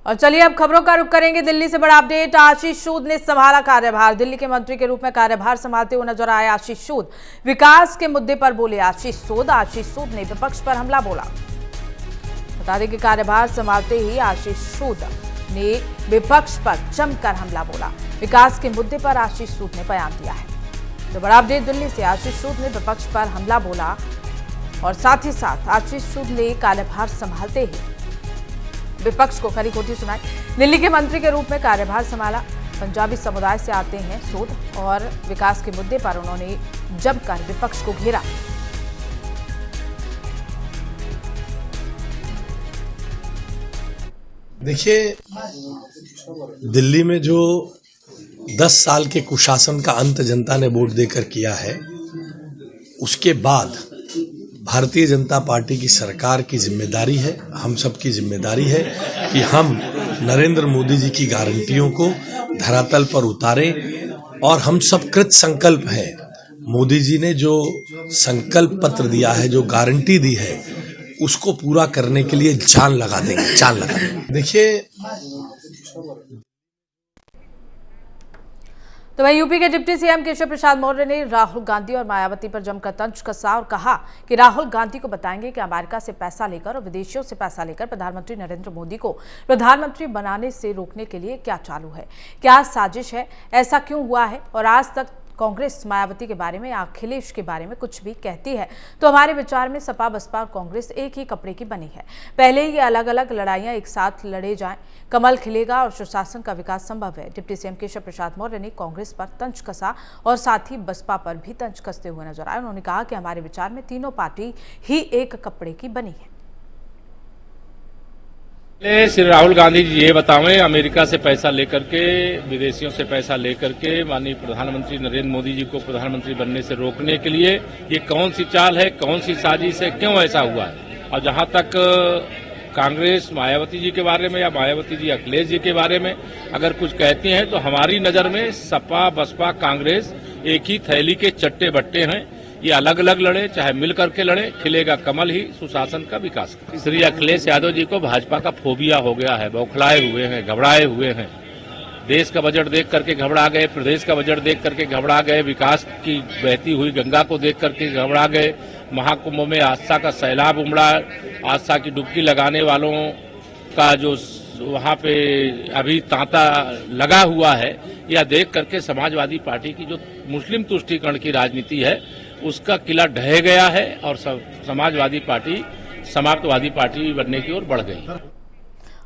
और चलिए अब खबरों का रुख करेंगे दिल्ली से। बड़ा अपडेट, आशीष सूद ने संभाला कार्यभार। दिल्ली के मंत्री के रूप में कार्यभार संभालते हुए नजर आए आशीष सूद। विकास के मुद्दे पर बोले आशीष सूद ने विपक्ष पर हमला बोला। बता दें कि कार्यभार संभालते ही आशीष सूद ने विपक्ष पर जमकर हमला बोला। विकास के मुद्दे पर आशीष सूद ने बयान दिया है। तो बड़ा अपडेट दिल्ली से, आशीष सूद ने विपक्ष पर हमला बोला और साथ ही साथ आशीष सूद ने कार्यभार संभालते ही विपक्ष को खरी खोटी सुनाई। दिल्ली के मंत्री के रूप में कार्यभार संभाला। पंजाबी समुदाय से आते हैं सूद और विकास के मुद्दे पर उन्होंने जमकर विपक्ष को घेरा। देखिए, दिल्ली में जो 10 साल के कुशासन का अंत जनता ने वोट देकर किया है, उसके बाद भारतीय जनता पार्टी की सरकार की जिम्मेदारी है, हम सब की जिम्मेदारी है कि हम नरेंद्र मोदी जी की गारंटियों को धरातल पर उतारें। और हम सब कृत संकल्प हैं। मोदी जी ने जो संकल्प पत्र दिया है, जो गारंटी दी है, उसको पूरा करने के लिए जान लगा देंगे। देखिए, तो वहीं यूपी के डिप्टी सीएम केशव प्रसाद मौर्य ने राहुल गांधी और मायावती पर जमकर तंज कसा और कहा कि राहुल गांधी को बताएंगे कि अमेरिका से पैसा लेकर और विदेशियों से पैसा लेकर प्रधानमंत्री नरेंद्र मोदी को प्रधानमंत्री बनाने से रोकने के लिए क्या चालू है, क्या साजिश है, ऐसा क्यों हुआ है। और आज तक कांग्रेस मायावती के बारे में, अखिलेश के बारे में कुछ भी कहती है तो हमारे विचार में सपा, बसपा और कांग्रेस एक ही कपड़े की बनी है। पहले ये अलग अलग लड़ाइयां एक साथ लड़े जाएं, कमल खिलेगा और सुशासन का विकास संभव है। डिप्टी सीएम केशव प्रसाद मौर्य ने कांग्रेस पर तंज कसा और साथ ही बसपा पर भी तंज कसते हुए नजर आए। उन्होंने कहा कि हमारे विचार में तीनों पार्टी ही एक कपड़े की बनी है। श्री राहुल गांधी जी ये बतावें, अमेरिका से पैसा लेकर के, विदेशियों से पैसा लेकर के माननीय प्रधानमंत्री नरेंद्र मोदी जी को प्रधानमंत्री बनने से रोकने के लिए ये कौन सी चाल है, कौन सी साजिश है, क्यों ऐसा हुआ है। और जहां तक कांग्रेस मायावती जी के बारे में या मायावती जी अखिलेश जी के बारे में अगर कुछ कहती हैं तो हमारी नजर में सपा, बसपा, कांग्रेस एक ही थैली के चट्टे बट्टे हैं। ये अलग अलग लड़े, चाहे मिल करके लड़े, खिलेगा कमल ही, सुशासन का विकास का। श्री अखिलेश यादव जी को भाजपा का फोबिया हो गया है, बौखलाए हुए हैं, घबराए हुए हैं। देश का बजट देख करके घबरा गए, प्रदेश का बजट देख करके घबरा गए, विकास की बहती हुई गंगा को देख करके घबरा गए। महाकुंभ में आस्था का सैलाब उमड़ा, आस्था की डुबकी लगाने वालों का जो वहां पे अभी तांता लगा हुआ है, यह देख करके समाजवादी पार्टी की जो मुस्लिम तुष्टीकरण की राजनीति है उसका किला ढह गया है और समाजवादी पार्टी समाजवादी पार्टी बनने की ओर बढ़ गई।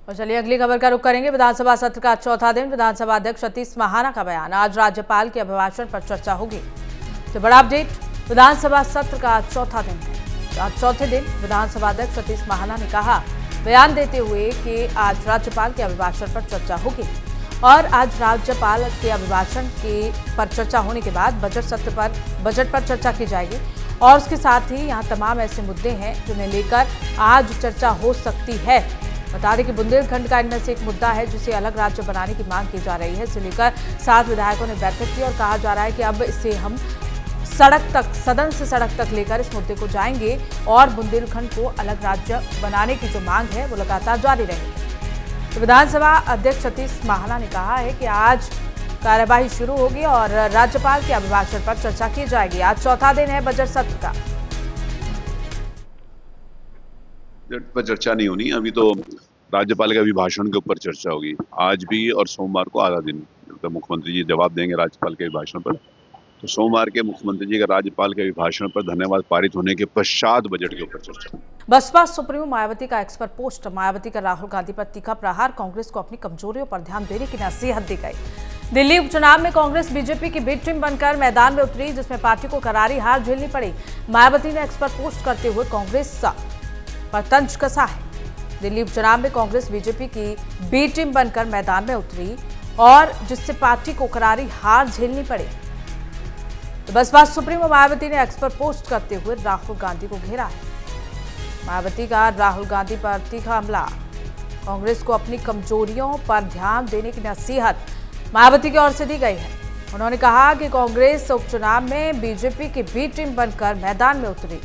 और चलिए अगली खबर का रुख करेंगे। विधानसभा सत्र का चौथा दिन, विधानसभा अध्यक्ष सतीश महाना का बयान। आज राज्यपाल के अभिभाषण पर चर्चा होगी। तो बड़ा अपडेट, विधानसभा सत्र का चौथा दिन है। आज चौथे दिन विधानसभा अध्यक्ष सतीश महाना ने कहा, बयान देते हुए कि आज राज्यपाल के अभिभाषण पर चर्चा होगी। और आज राज्यपाल के अभिभाषण पर चर्चा होने के बाद बजट पर चर्चा की जाएगी। और उसके साथ ही यहाँ तमाम ऐसे मुद्दे हैं जिन्हें लेकर आज चर्चा हो सकती है। बता दें कि बुंदेलखंड का इनमें से एक मुद्दा है जिसे अलग राज्य बनाने की मांग की जा रही है। इसे लेकर 7 विधायकों ने बैठक की और कहा जा रहा है कि अब इसे हम सदन से सड़क तक लेकर इस मुद्दे को जाएंगे और बुंदेलखंड को अलग राज्य बनाने की जो मांग है वो लगातार जारी रहेगी। तो विधानसभा अध्यक्ष सतीश महाना ने कहा है कि आज कार्यवाही शुरू होगी और राज्यपाल के अभिभाषण पर चर्चा की जाएगी। आज चौथा दिन है बजट सत्र का। बजट पर चर्चा नहीं होनी, अभी तो राज्यपाल के अभिभाषण के ऊपर चर्चा होगी। आज भी और सोमवार को आधा दिन, तो मुख्यमंत्री जी जवाब देंगे राज्यपाल के अभिभाषण पर। तो सोमवार के मुख्यमंत्री जी का राज्यपाल के अभिभाषण पर धन्यवाद पारित होने के पश्चात बजट के ऊपर चर्चा। बसपा सुप्रीमो मायावती का एक्सपर्ट पोस्ट। मायावती का राहुल गांधी पर तीखा प्रहार। कांग्रेस को अपनी कमजोरियों पर ध्यान देने की नसीहत दी गई। दिल्ली उपचुनाव में कांग्रेस बीजेपी की बी टीम बनकर मैदान में उतरी, जिसमें पार्टी को करारी हार झेलनी पड़ी। मायावती ने एक्सपर्ट पोस्ट करते हुए कांग्रेस पर तंज कसा है। दिल्ली उपचुनाव में कांग्रेस बीजेपी की बी टीम बनकर मैदान में उतरी और जिससे पार्टी को करारी हार झेलनी पड़ी। तो बसपा सुप्रीमो मायावती ने एक्सपर्ट पोस्ट करते हुए राहुल गांधी को घेरा है। मायावती का राहुल गांधी पर तीखा हमला। कांग्रेस को अपनी कमजोरियों पर ध्यान देने की नसीहत मायावती की ओर से दी गई है। उन्होंने कहा कि कांग्रेस उपचुनाव में बीजेपी की बी टीम बनकर मैदान में उतरी।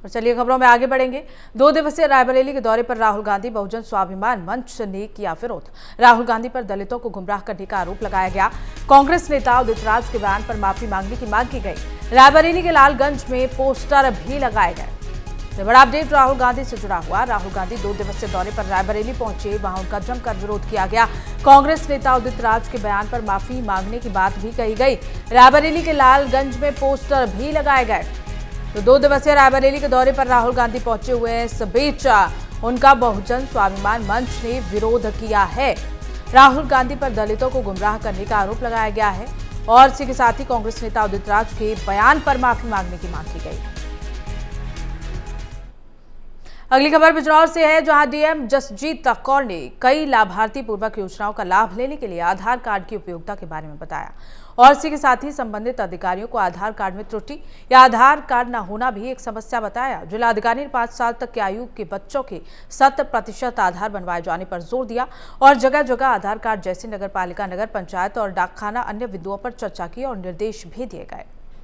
और चलिए खबरों में आगे बढ़ेंगे। 2 दिवसीय रायबरेली के दौरे पर राहुल गांधी बहुजन स्वाभिमान मंच ने किया विरोध। राहुल गांधी पर दलितों को गुमराह करने का आरोप लगाया गया। कांग्रेस नेता उदित राज के बयान पर माफी मांगने की मांग की गई। रायबरेली के लालगंज में पोस्टर भी लगाए गए। तो बड़ा अपडेट राहुल गांधी से जुड़ा हुआ। राहुल गांधी 2 दिवसीय दौरे पर रायबरेली पहुंचे, वहां उनका जमकर विरोध किया गया। कांग्रेस नेता उदित राज के बयान पर माफी मांगने की बात भी कही गई। रायबरेली के लालगंज में पोस्टर भी लगाए गए। तो 2 दिवसीय रायबरेली के दौरे पर राहुल गांधी पहुंचे हुए हैं। इस बीच उनका बहुजन स्वाभिमान मंच ने विरोध किया है। राहुल गांधी पर दलितों को गुमराह करने का आरोप लगाया गया है और इसी के साथ ही कांग्रेस नेता उदित राज के बयान पर माफी मांगने की मांग की गई। अगली खबर बिजनौर से है, जहां डीएम जसजीत कौर ने कई लाभार्थी पूर्वक योजनाओं का लाभ लेने के लिए आधार कार्ड की उपयोगिता के बारे में बताया और इसी के साथ ही संबंधित अधिकारियों को आधार कार्ड में त्रुटि या आधार कार्ड न होना भी एक समस्या बताया। जिलाधिकारी ने 5 साल तक की आयु के बच्चों के 100% आधार बनवाए जाने पर जोर दिया और जगह जगह आधार कार्ड जैसे नगर पालिका, नगर पंचायत और डाकखाना अन्य बिंदुओं पर चर्चा की और निर्देश भी दिए गए।